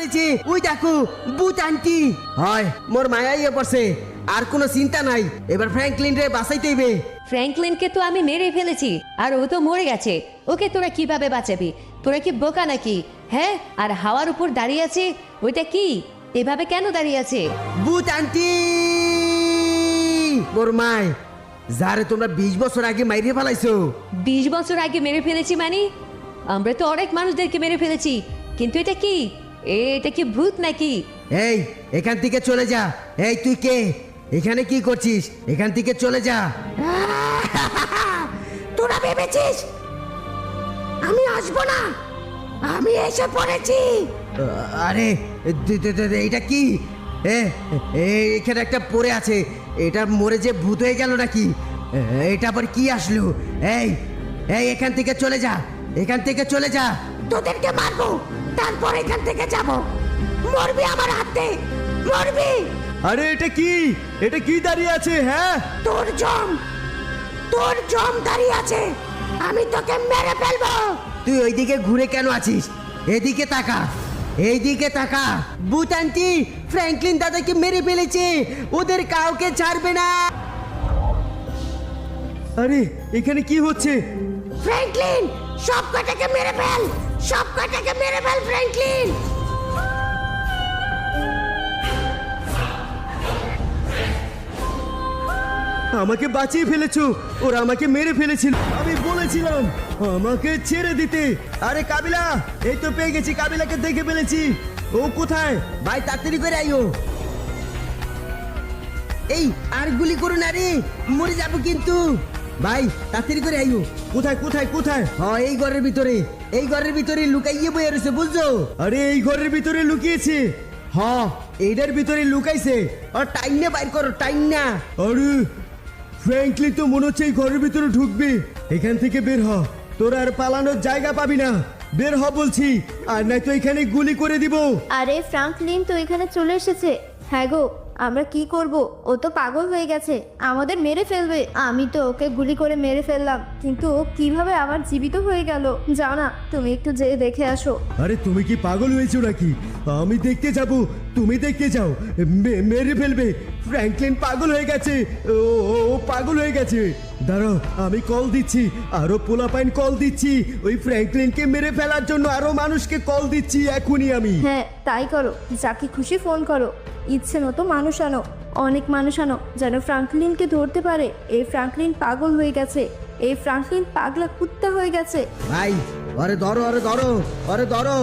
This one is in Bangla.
ওই দেখো ভূত আন্টি হয় মোর মায়া ইয়ে পড়ছে আর কোনো চিন্তা নাই এবার ফ্র্যাঙ্কলিন রে বাঁচাইতে হইবে ফ্র্যাঙ্কলিনকে তো আমি মেরে ফেলেছি আর ও তো মরে গেছে ওকে তোরা কিভাবে বাঁচাবি তোরা কি বোকা নাকি হ্যাঁ আর হাওয়ার উপর দাঁড়িয়ে আছে ওইটা কি এভাবে কেন দাঁড়িয়ে আছে ভূত আন্টি মোর মায় যারে তোমরা 20 বছর আগে মাইরে ফেলাইছো 20 বছর আগে মেরে ফেলেছি মানে আমরা তো অনেক মানুষদেরকে মেরে ফেলেছি কিন্তু এটা কি এটা কি ভূত নাকি এই এখান থেকে চলে যা এই তুই কে এখানে কি করছিস এখান থেকে চলে যা তোরা ভেবেছিস আমি আসবো না আমি এসে পড়েছি আরে এইটা কি এখানে একটা পড়ে আছে এটা মরে যে ভূত হয়ে গেল নাকি এটা আবার কি আসলো এই এই এখান থেকে চলে যা এখান থেকে চলে যা তোদেরকে মারবো তারপর এখান থেকে যাব মরবি আমার হাতে মরবি আরে এটা কি দাঁড়িয়ে আছে হ্যাঁ তোর জম দাঁড়িয়ে আছে আমি তোকে মেরে ফেলবো তুই ওইদিকে ঘুরে কেন আছিস এদিকে তাকা এইদিকে তাকা ভূত আন্টি ফ্র্যাঙ্কলিন দাদাকে মেরে ফেলেছে ওদের কাউকে ছাড়বে না আরে এখানে কি হচ্ছে ফ্র্যাঙ্কলিন সব কটাকে মেরে ফেল ফ্র্যাঙ্কলিন আমাকে বাঁচিয়ে ফেলেছো ওরা আমাকে মেরে ফেলেছিল আমি বলেছিলাম আমাকে ছেড়ে দিতে আরে কাবিলা এই তো পেয়ে গেছি কাবিলাকে দেখে ফেলেছি ও কোথায় ভাই তাড়াতাড়ি করে আইও এই আর গুলি করো না রে মরে যাবো কিন্তু ভাই তাড়াতাড়ি করে আইও কোথায় হ্যাঁ এই ঘরের ভিতরে লুকাইয়ে বয়ে রয়েছে বুঝছো আরে এই ঘরের ভিতরে লুকিয়েছে হ্যাঁ এইটার ভিতরে লুকাইছে আর টাইম না বাইর করো টাইম না আরে ফ্র্যাঙ্কলিন তো মনে হচ্ছে এই ঘরের ভিতরে ঢুকবে এখান থেকে বের হ তোর আর পালানোর জায়গা পাবি না বের হ বলছি আর নাই তো এখানে গুলি করে দিব আরে ফ্র্যাঙ্কলিন তো এখানে চলে এসেছে হ্যাঁ গো আমরা কি করব ও তো পাগল হয়ে গেছে আমাদের মেরে ফেলবে আমি তো ওকে গুলি করে মেরে ফেললাম কিন্তু ও কিভাবে আবার জীবিত হয়ে গেল যাও না তুমি একটু যেয়ে দেখে আসো আরে তুমি কি পাগল হয়েছো নাকি আমি দেখতে যাব তুমি দেখতে যাও মেরে ফেলবে ফ্র্যাঙ্কলিন পাগল হয়ে গেছে ও পাগল হয়ে গেছে দাঁড়াও আমি কল দিচ্ছি আরো পোলাপাইন কল দিচ্ছি ওই ফ্র্যাঙ্কলিনকে মেরে ফেলার জন্য আরো মানুষকে কল দিচ্ছি এখনই আমি হ্যাঁ তাই করো যাকে খুশি ফোন করো ইচ্ছে মতো মানুষ আনো অনেক মানুষ আনো যেন ফ্র্যাঙ্কলিনকে ধরতে পারে এই ফ্র্যাঙ্কলিন পাগল হয়ে গেছে এই ফ্র্যাঙ্কলিন পাগলা কুত্তা হয়ে গেছে ভাই আরে ধরো